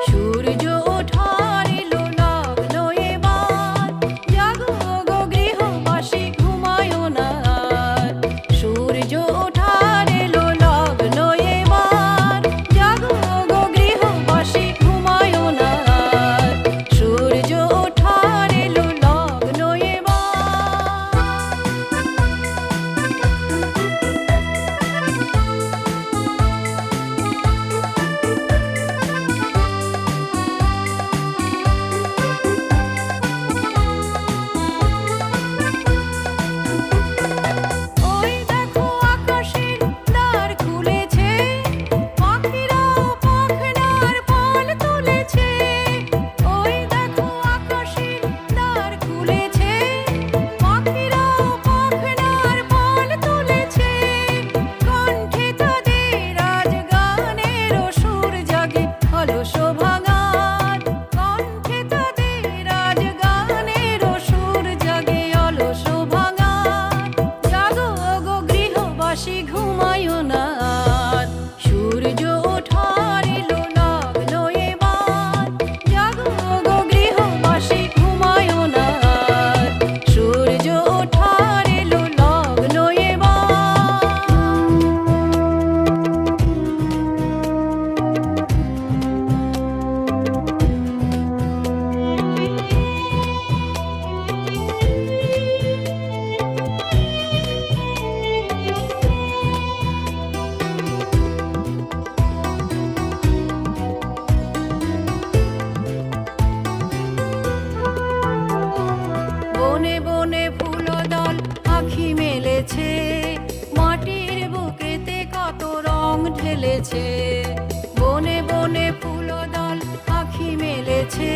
সূর্য ওঠার এলো লাগলো এবার, জাগো গো গৃহবাসী ঘুমায় না আর। সূর্য ওঠার এলো লাগলো এবার, জাগো গো গৃহবাসী ঘুমায় না আর। সূর্য ওঠার এলো লাগলো এবার। ওই দেখো আকাশের দ্বার খুলেছে, পাখিরাও পাখনার পাল তুলেছে। ওই দেখো আকাশের দ্বার খুলেছে, পাখিরাও পাখনার পাল তুলেছে। কণ্ঠে তাদের আজ গানের সুর জাগে অলস ভাঙার, কণ্ঠে তাদের আজ গানের সুর জাগে অলস ভাঙার। জাগো গো গৃহবাসী ঘুমায় না আর। সূর্য ওঠার এলো লাগলো এবার, জাগো গো গৃহবাসী ঘুমায় না আর। সূর্য ওঠার এলো লাগলো এবার। বনে বনে ফুলদল আঁখি মেলেছে, মাটির বুকেতে কত রং ঢেলেছে। বনে বনে ফুলদল আঁখি মেলেছে,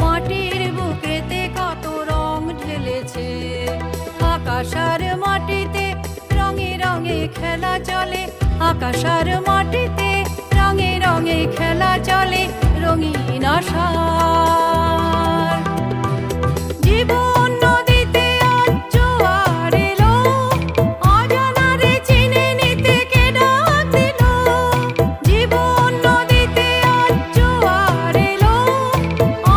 মাটির বুকেতে কত রং ঢেলেছে। আকাশ আর মাটিতে রঙে রঙে খেলা চলে, আকাশ আর মাটিতে রঙে রঙে খেলা চলে রঙিন আশার। জীবন নদীতে আজ জোয়ার এলো, অজানারে চিনে নিতে কে ডাক দিল। জীবন নদীতে আজ জোয়ার এলো,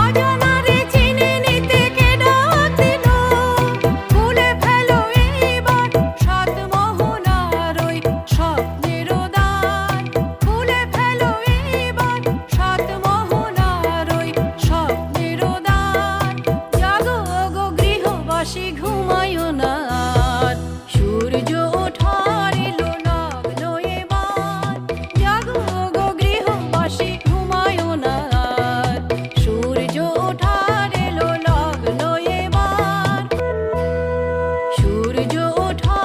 অজানারে চিনে নিতে কে ডাক দিল। খুলে ফেলো এইবার সাত মোহনার ওই স্বপ্নের দ্বার, খুলে ফেলো এইবার সাত মোহনার ওই স্বপ্নের দ্বার। জাগো গো গৃহবাসী ঘুমায় না আর। সূর্য ওঠার এলো লাগলো এবার, জাগো গো গৃহবাসী ঘুমায় না আর। সূর্য ওঠার এলো লাগলো এবার। সূর্য ওঠার